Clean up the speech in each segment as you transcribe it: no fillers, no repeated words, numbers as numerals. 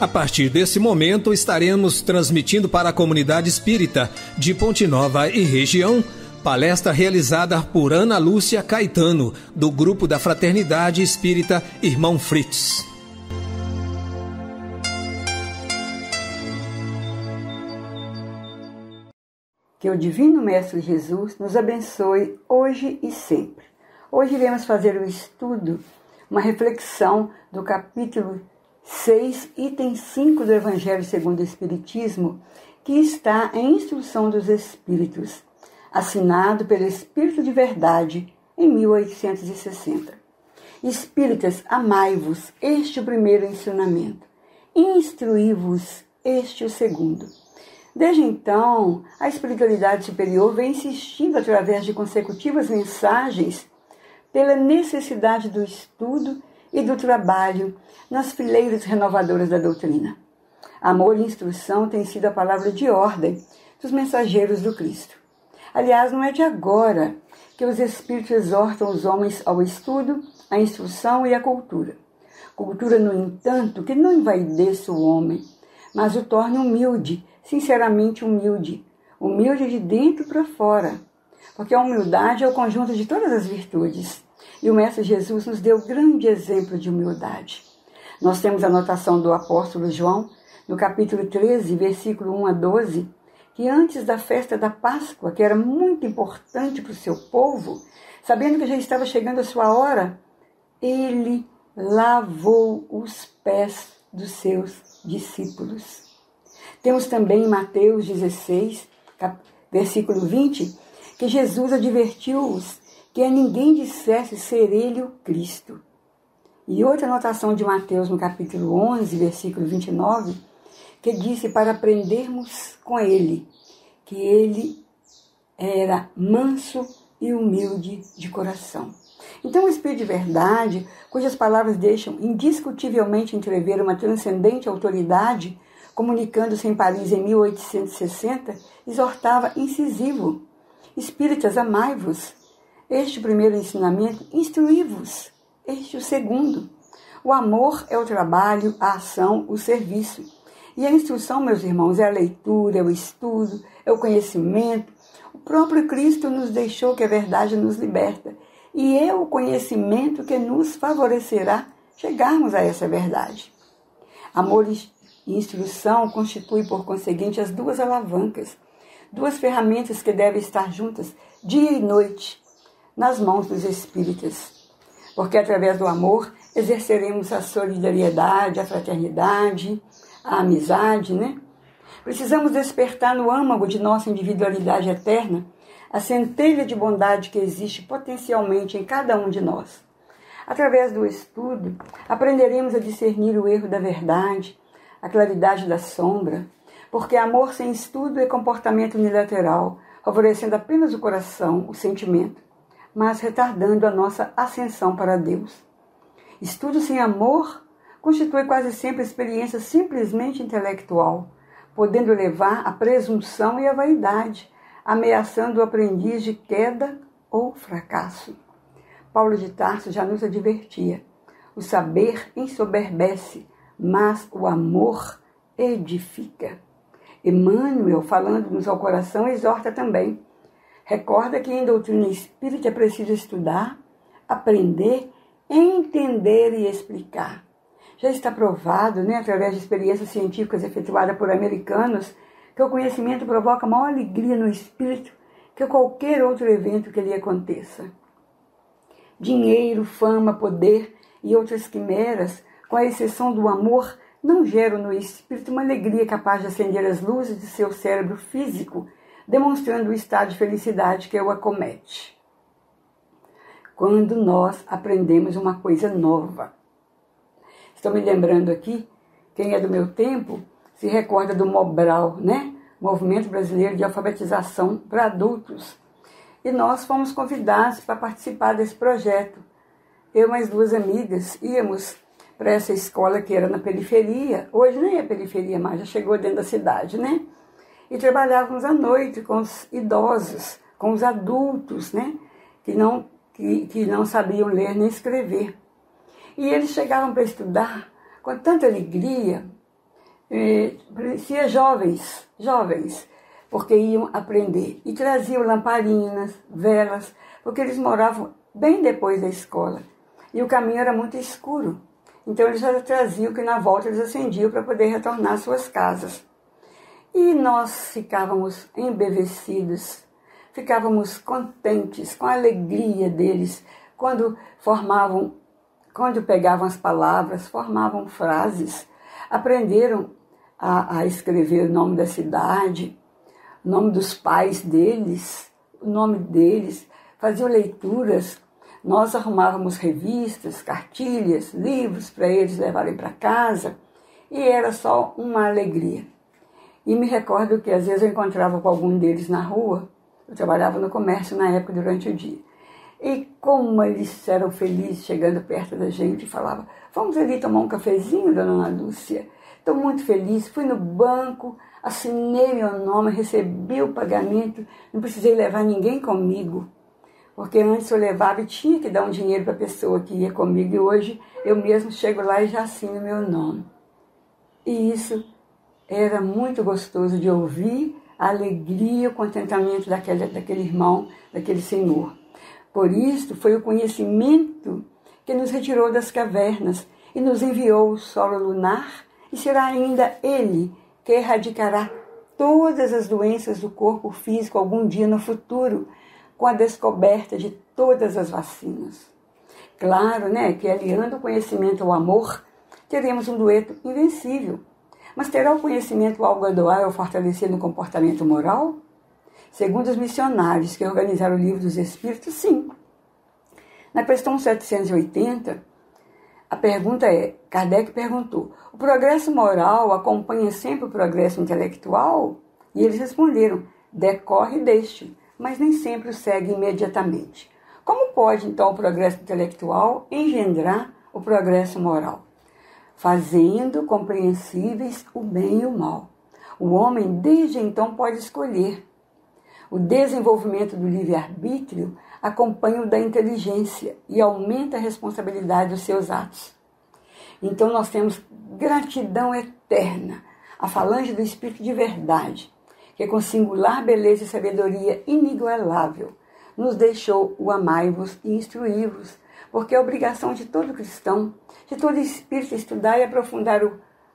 A partir desse momento, estaremos transmitindo para a comunidade espírita de Ponte Nova e região, palestra realizada por Ana Lúcia Caetano, do Grupo da Fraternidade Espírita Irmão Fritz. Que o Divino Mestre Jesus nos abençoe hoje e sempre. Hoje iremos fazer um estudo, uma reflexão do capítulo 6, item 5 do Evangelho segundo o Espiritismo, que está em Instrução dos Espíritos, assinado pelo Espírito de Verdade em 1860. Espíritas, amai-vos, este o primeiro ensinamento. Instruí-vos, este o segundo. Desde então, a espiritualidade superior vem insistindo através de consecutivas mensagens pela necessidade do estudo e do trabalho nas fileiras renovadoras da doutrina. Amor e instrução têm sido a palavra de ordem dos mensageiros do Cristo. Aliás, não é de agora que os Espíritos exortam os homens ao estudo, à instrução e à cultura. Cultura, no entanto, que não envaideça o homem, mas o torne humilde, sinceramente humilde, humilde de dentro para fora, porque a humildade é o conjunto de todas as virtudes, e o Mestre Jesus nos deu grande exemplo de humildade. Nós temos a anotação do apóstolo João, no capítulo 13, versículo 1 a 12, que antes da festa da Páscoa, que era muito importante para o seu povo, sabendo que já estava chegando a sua hora, ele lavou os pés dos seus discípulos. Temos também em Mateus 16, versículo 20, que Jesus advertiu-os que a ninguém dissesse ser ele o Cristo. E outra anotação de Mateus no capítulo 11, versículo 29, que disse para aprendermos com ele, que ele era manso e humilde de coração. Então o Espírito de Verdade, cujas palavras deixam indiscutivelmente entrever uma transcendente autoridade, comunicando-se em Paris em 1860, exortava incisivo: Espíritas, amai-vos. Este primeiro ensinamento, instruí-vos. Este o segundo. O amor é o trabalho, a ação, o serviço. E a instrução, meus irmãos, é a leitura, é o estudo, é o conhecimento. O próprio Cristo nos deixou que a verdade nos liberta. E é o conhecimento que nos favorecerá chegarmos a essa verdade. Amor e instrução constituem, por conseguinte, as duas alavancas, duas ferramentas que devem estar juntas dia e noite nas mãos dos espíritas. Porque através do amor exerceremos a solidariedade, a fraternidade, a amizade, né? Precisamos despertar no âmago de nossa individualidade eterna a centelha de bondade que existe potencialmente em cada um de nós. Através do estudo, aprenderemos a discernir o erro da verdade, a claridade da sombra, porque amor sem estudo é comportamento unilateral, favorecendo apenas o coração, o sentimento, mas retardando a nossa ascensão para Deus. Estudo sem amor constitui quase sempre experiência simplesmente intelectual, podendo levar à presunção e à vaidade, ameaçando o aprendiz de queda ou fracasso. Paulo de Tarso já nos advertia: o saber ensoberbece, mas o amor edifica. Emmanuel, falando-nos ao coração, exorta também: recorda que em doutrina espírita é preciso estudar, aprender, entender e explicar. Já está provado, através de experiências científicas efetuadas por americanos, que o conhecimento provoca maior alegria no espírito que qualquer outro evento que lhe aconteça. Dinheiro, fama, poder e outras quimeras, com a exceção do amor, não geram no espírito uma alegria capaz de acender as luzes de seu cérebro físico, demonstrando o estado de felicidade que o acomete. Quando nós aprendemos uma coisa nova. Estou me lembrando aqui, quem é do meu tempo se recorda do Mobral, Movimento Brasileiro de Alfabetização para Adultos. E nós fomos convidados para participar desse projeto. Eu e mais duas amigas íamos para essa escola que era na periferia. Hoje nem é periferia mais, já chegou dentro da cidade, E trabalhávamos à noite com os idosos, com os adultos, que não sabiam ler nem escrever. E eles chegavam para estudar com tanta alegria, parecia jovens, porque iam aprender. E traziam lamparinas, velas, porque eles moravam bem depois da escola. E o caminho era muito escuro. Então eles já traziam, que na volta eles acendiam para poder retornar às suas casas. E nós ficávamos embevecidos, ficávamos contentes com a alegria deles, quando pegavam as palavras, formavam frases, aprenderam a escrever o nome da cidade, o nome dos pais deles, o nome deles, faziam leituras. Nós arrumávamos revistas, cartilhas, livros para eles levarem para casa, e era só uma alegria. E me recordo que às vezes eu encontrava com algum deles na rua. Eu trabalhava no comércio na época, durante o dia. E como eles eram felizes chegando perto da gente, e falavam: vamos ali tomar um cafezinho, dona Ana Lúcia? Estou muito feliz, fui no banco, assinei meu nome, recebi o pagamento, não precisei levar ninguém comigo. Porque antes eu levava e tinha que dar um dinheiro para a pessoa que ia comigo, e hoje eu mesmo chego lá e já assino meu nome. E isso era muito gostoso de ouvir, a alegria, o contentamento daquele irmão, daquele senhor. Por isso foi o conhecimento que nos retirou das cavernas e nos enviou o solo lunar, e será ainda ele que erradicará todas as doenças do corpo físico algum dia no futuro, com a descoberta de todas as vacinas. Claro, que aliando o conhecimento ao amor, teremos um dueto invencível. Mas terá o conhecimento algo a doar ou fortalecer no comportamento moral? Segundo os missionários que organizaram o Livro dos Espíritos, sim. Na questão 780, a pergunta é, Kardec perguntou: o progresso moral acompanha sempre o progresso intelectual? E eles responderam: decorre deste, mas nem sempre o segue imediatamente. Como pode, então, o progresso intelectual engendrar o progresso moral? Fazendo compreensíveis o bem e o mal. O homem, desde então, pode escolher. O desenvolvimento do livre-arbítrio acompanha o da inteligência e aumenta a responsabilidade dos seus atos. Então, nós temos gratidão eterna à falange do Espírito de verdade, que com singular beleza e sabedoria inigualável nos deixou o amai-vos e instruí-vos, porque é obrigação de todo cristão, de todo espírito, estudar e aprofundar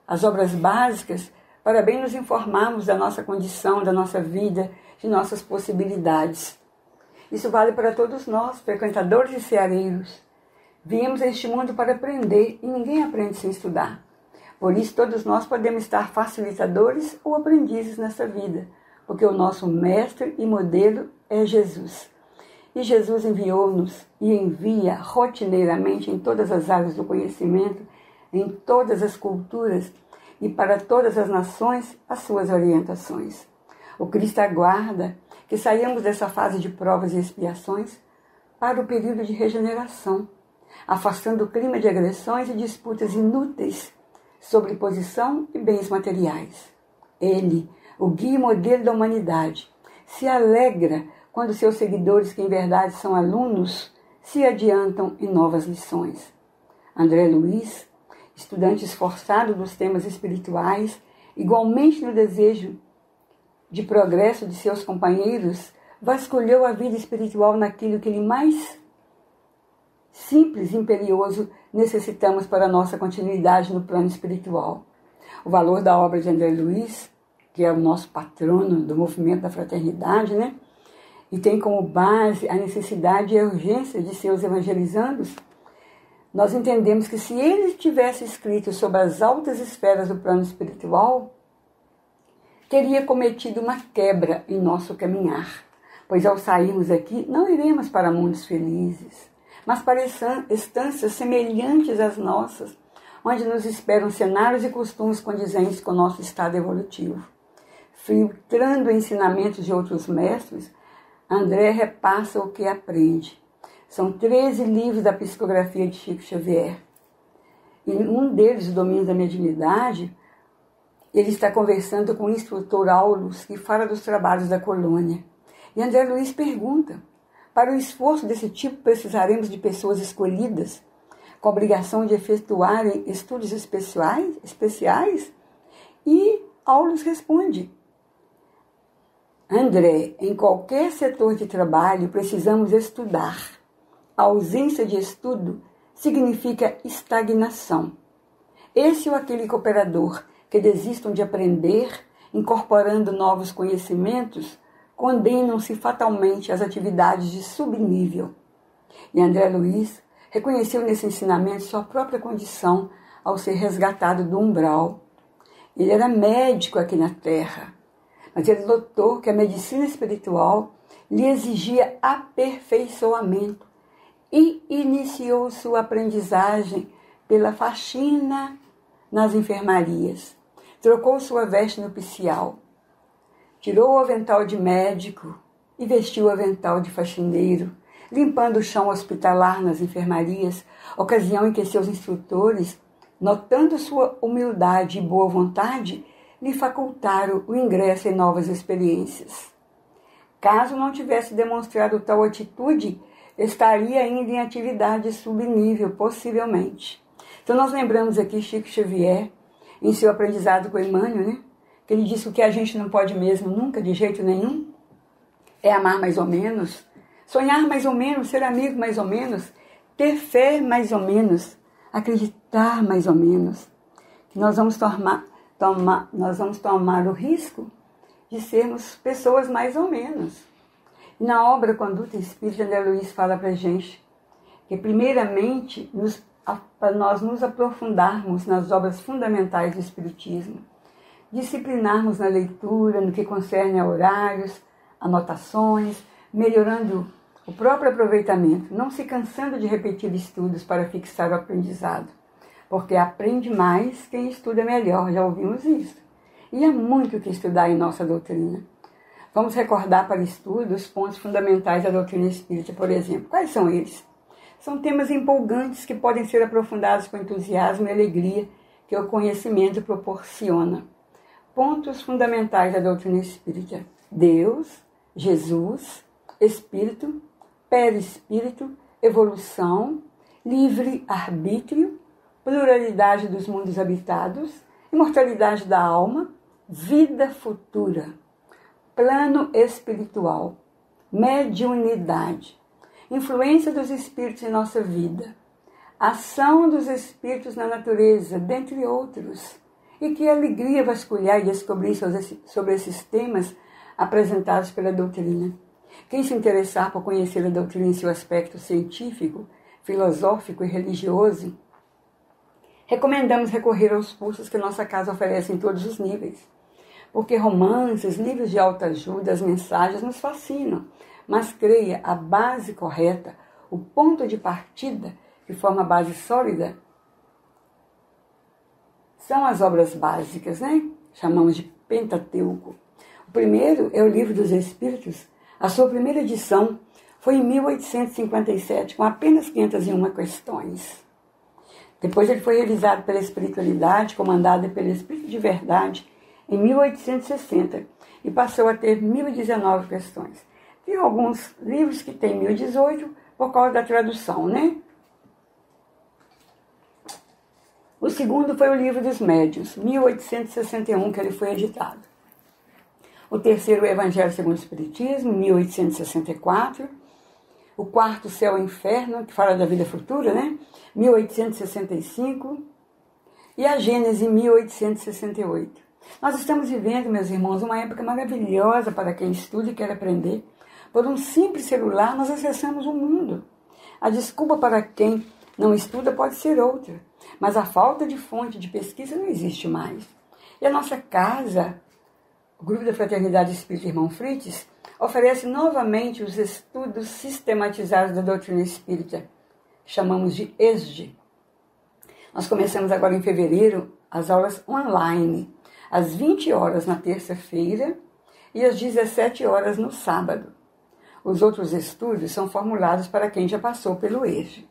as obras básicas para bem nos informarmos da nossa condição, da nossa vida, de nossas possibilidades. Isso vale para todos nós, frequentadores e ceareiros. Viemos a este mundo para aprender e ninguém aprende sem estudar. Por isso, todos nós podemos estar facilitadores ou aprendizes nessa vida, porque o nosso mestre e modelo é Jesus. E Jesus enviou-nos e envia rotineiramente em todas as áreas do conhecimento, em todas as culturas e para todas as nações as suas orientações. O Cristo aguarda que saiamos dessa fase de provas e expiações para o período de regeneração, afastando o clima de agressões e disputas inúteis sobre posição e bens materiais. Ele, o guia e modelo da humanidade, se alegra quando seus seguidores, que em verdade são alunos, se adiantam em novas lições. André Luiz, estudante esforçado dos temas espirituais, igualmente no desejo de progresso de seus companheiros, vasculhou a vida espiritual naquilo que ele mais simples e imperioso necessitamos para a nossa continuidade no plano espiritual. O valor da obra de André Luiz, que é o nosso patrono do movimento da fraternidade, e tem como base a necessidade e a urgência de seus evangelizandos, nós entendemos que se ele tivesse escrito sobre as altas esferas do plano espiritual, teria cometido uma quebra em nosso caminhar, pois ao sairmos aqui não iremos para mundos felizes, mas para estâncias semelhantes às nossas, onde nos esperam cenários e costumes condizentes com o nosso estado evolutivo. Filtrando ensinamentos de outros mestres, André repassa o que aprende. São 13 livros da psicografia de Chico Xavier. Em um deles, o Domínio da Mediunidade, ele está conversando com o instrutor Aulus, que fala dos trabalhos da colônia. E André Luiz pergunta: para o esforço desse tipo, precisaremos de pessoas escolhidas, com a obrigação de efetuarem estudos especiais? E Aulus responde: André, em qualquer setor de trabalho precisamos estudar. A ausência de estudo significa estagnação. Esse ou aquele cooperador que desistam de aprender, incorporando novos conhecimentos, condenam-se fatalmente às atividades de subnível. E André Luiz reconheceu nesse ensinamento sua própria condição ao ser resgatado do umbral. Ele era médico aqui na Terra, mas ele notou que a medicina espiritual lhe exigia aperfeiçoamento e iniciou sua aprendizagem pela faxina nas enfermarias. Trocou sua veste nupcial, tirou o avental de médico e vestiu o avental de faxineiro, limpando o chão hospitalar nas enfermarias, ocasião em que seus instrutores, notando sua humildade e boa vontade, lhe facultaram o ingresso em novas experiências. Caso não tivesse demonstrado tal atitude, estaria ainda em atividade subnível, possivelmente. Então nós lembramos aqui Chico Xavier, em seu aprendizado com Emmanuel, né? Que ele disse que o que a gente não pode mesmo, nunca, de jeito nenhum, é amar mais ou menos, sonhar mais ou menos, ser amigo mais ou menos, ter fé mais ou menos, acreditar mais ou menos. Que nós vamos tomar o risco de sermos pessoas mais ou menos. E na obra Conduta Espírita, André Luiz fala para a gente que, primeiramente, para nós nos aprofundarmos nas obras fundamentais do Espiritismo, disciplinarmos na leitura, no que concerne a horários, anotações, melhorando o próprio aproveitamento, não se cansando de repetir estudos para fixar o aprendizado, porque aprende mais quem estuda melhor, já ouvimos isso. E há muito que estudar em nossa doutrina. Vamos recordar para estudo os pontos fundamentais da doutrina espírita, por exemplo. Quais são eles? São temas empolgantes que podem ser aprofundados com entusiasmo e alegria que o conhecimento proporciona. Pontos fundamentais da doutrina espírita: Deus, Jesus, Espírito, Perispírito, evolução, livre-arbítrio, pluralidade dos mundos habitados, imortalidade da alma, vida futura, plano espiritual, mediunidade, influência dos espíritos em nossa vida, ação dos espíritos na natureza, dentre outros. E que alegria vasculhar e descobrir sobre esses temas apresentados pela doutrina. Quem se interessar por conhecer a doutrina em seu aspecto científico, filosófico e religioso, recomendamos recorrer aos cursos que nossa casa oferece em todos os níveis. Porque romances, livros de autoajuda, as mensagens nos fascinam. Mas creia, a base correta, o ponto de partida, que forma a base sólida, são as obras básicas, né? Chamamos de Pentateuco. O primeiro é o Livro dos Espíritos. A sua primeira edição foi em 1857, com apenas 501 questões. Depois ele foi revisado pela espiritualidade, comandada pelo Espírito de Verdade, em 1860, e passou a ter 1019 questões. Tem alguns livros que tem 1018 por causa da tradução, né? O segundo foi o Livro dos Médiuns, 1861, que ele foi editado. O terceiro, o Evangelho segundo o Espiritismo, 1864. O quarto, Céu e Inferno, que fala da vida futura, né? 1865. E a Gênese, 1868. Nós estamos vivendo, meus irmãos, uma época maravilhosa para quem estuda e quer aprender. Por um simples celular, nós acessamos o mundo. A desculpa para quem não estuda pode ser outra, mas a falta de fonte de pesquisa não existe mais. E a nossa casa, o Grupo da Fraternidade Espírita Irmão Frites, oferece novamente os estudos sistematizados da doutrina espírita, que chamamos de ESD. Nós começamos agora em fevereiro as aulas online, às 20 horas na terça-feira e às 17 horas no sábado. Os outros estudos são formulados para quem já passou pelo ESD.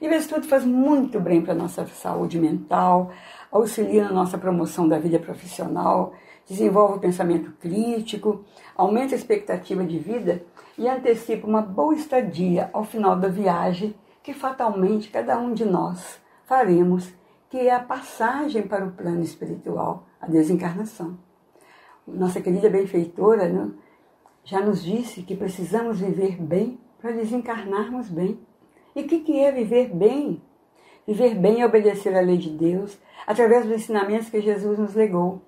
E o estudo faz muito bem para a nossa saúde mental, auxilia na nossa promoção da vida profissional, desenvolve o pensamento crítico, aumenta a expectativa de vida e antecipa uma boa estadia ao final da viagem que fatalmente cada um de nós faremos, que é a passagem para o plano espiritual, a desencarnação. Nossa querida benfeitora, né, já nos disse que precisamos viver bem para desencarnarmos bem. E o que é viver bem? Viver bem é obedecer à lei de Deus, através dos ensinamentos que Jesus nos legou.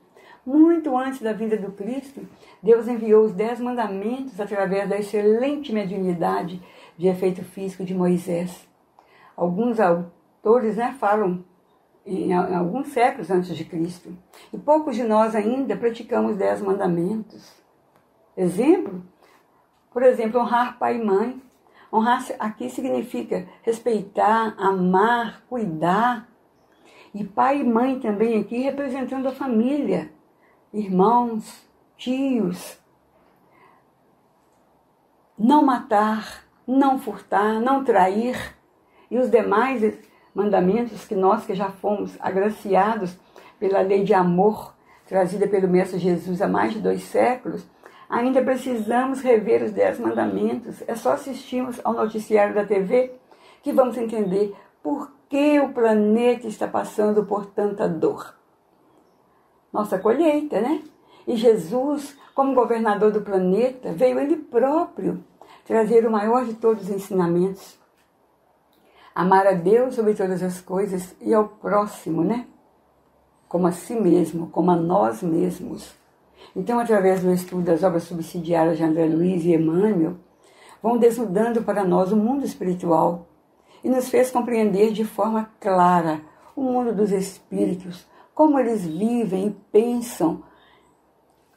Muito antes da vinda do Cristo, Deus enviou os 10 mandamentos através da excelente mediunidade de efeito físico de Moisés. Alguns autores falam em alguns séculos antes de Cristo. E poucos de nós ainda praticamos 10 mandamentos. Por exemplo, honrar pai e mãe. Honrar aqui significa respeitar, amar, cuidar. E pai e mãe também aqui representando a família. Irmãos, tios. Não matar, não furtar, não trair. E os demais mandamentos que nós que já fomos agraciados pela lei de amor trazida pelo Mestre Jesus há mais de 2 séculos, ainda precisamos rever os 10 mandamentos. É só assistirmos ao noticiário da TV que vamos entender por que o planeta está passando por tanta dor. Nossa colheita, né? E Jesus, como governador do planeta, veio ele próprio trazer o maior de todos os ensinamentos. Amar a Deus sobre todas as coisas e ao próximo, né? Como a si mesmo, como a nós mesmos. Então, através do estudo das obras subsidiárias de André Luiz e Emmanuel, vão desnudando para nós o mundo espiritual e nos fez compreender de forma clara o mundo dos espíritos, como eles vivem e pensam,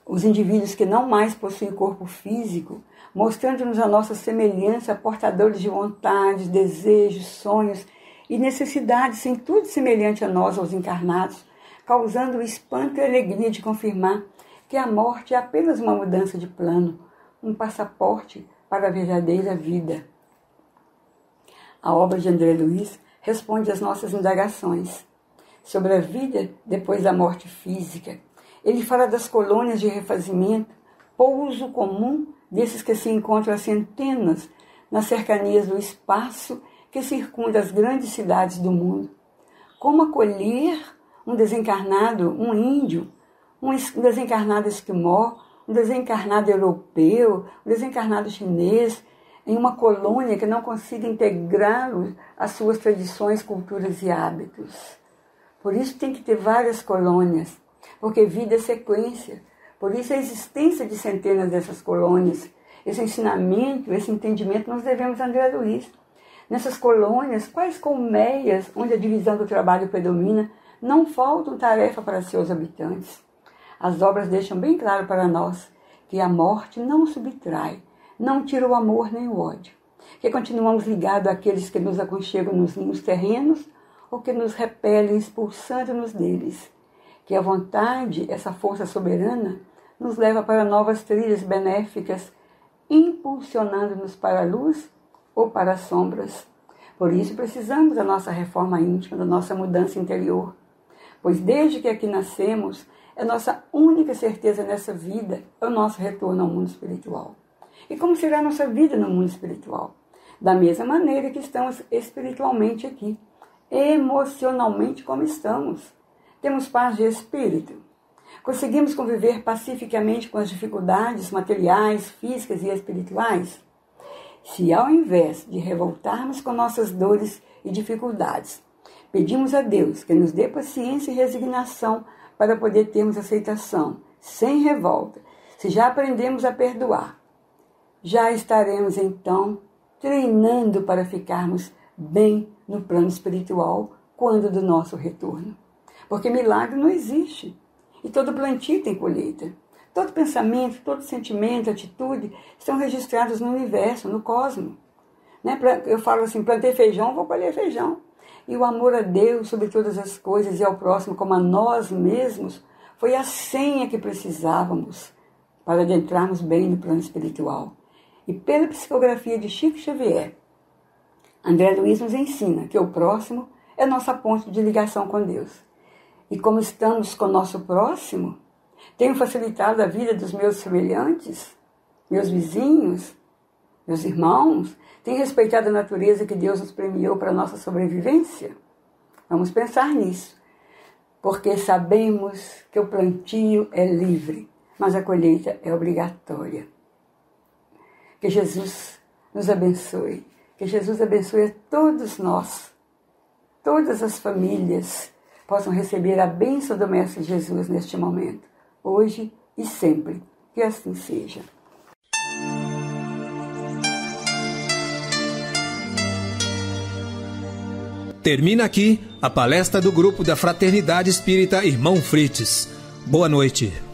os indivíduos que não mais possuem corpo físico, mostrando-nos a nossa semelhança a portadores de vontades, desejos, sonhos e necessidades, sem tudo semelhante a nós, aos encarnados, causando o espanto e a alegria de confirmar que a morte é apenas uma mudança de plano, um passaporte para a verdadeira vida. A obra de André Luiz responde às nossas indagações sobre a vida depois da morte física. Ele fala das colônias de refazimento, pouso comum desses que se encontram a centenas nas cercanias do espaço que circunda as grandes cidades do mundo. Como acolher um desencarnado, um índio, um desencarnado esquimó, um desencarnado europeu, um desencarnado chinês, em uma colônia que não consiga integrá-los às suas tradições, culturas e hábitos. Por isso tem que ter várias colônias, porque vida é sequência. Por isso a existência de centenas dessas colônias, esse ensinamento, esse entendimento nós devemos a André Luiz. Nessas colônias, quais colmeias onde a divisão do trabalho predomina, não faltam tarefa para seus habitantes. As obras deixam bem claro para nós que a morte não subtrai, não tira o amor nem o ódio, que continuamos ligados àqueles que nos aconchegam nos ninhos terrenos ou que nos repelem expulsando-nos deles, que a vontade, essa força soberana, nos leva para novas trilhas benéficas, impulsionando-nos para a luz ou para as sombras. Por isso precisamos da nossa reforma íntima, da nossa mudança interior, pois desde que aqui nascemos, é nossa única certeza nessa vida, é o nosso retorno ao mundo espiritual. E como será a nossa vida no mundo espiritual? Da mesma maneira que estamos espiritualmente aqui, emocionalmente como estamos. Temos paz de espírito. Conseguimos conviver pacificamente com as dificuldades materiais, físicas e espirituais? Se ao invés de revoltarmos com nossas dores e dificuldades, pedimos a Deus que nos dê paciência e resignação para poder termos aceitação, sem revolta, se já aprendemos a perdoar, já estaremos então treinando para ficarmos bem no plano espiritual quando do nosso retorno. Porque milagre não existe. E todo plantio tem colheita. Todo pensamento, todo sentimento, atitude estão registrados no universo, no cosmos. Eu falo assim, plantei feijão, vou colher feijão. E o amor a Deus sobre todas as coisas e ao próximo como a nós mesmos foi a senha que precisávamos para adentrarmos bem no plano espiritual. E pela psicografia de Chico Xavier, André Luiz nos ensina que o próximo é nossa ponte de ligação com Deus. E como estamos com o nosso próximo, tenho facilitado a vida dos meus semelhantes, meus vizinhos, meus irmãos, tenho respeitado a natureza que Deus nos premiou para a nossa sobrevivência? Vamos pensar nisso. porque sabemos que o plantio é livre, mas a colheita é obrigatória. Que Jesus nos abençoe, que Jesus abençoe a todos nós, todas as famílias possam receber a bênção do Mestre Jesus neste momento, hoje e sempre. Que assim seja. Termina aqui a palestra do Grupo da Fraternidade Espírita Irmão Frites. Boa noite.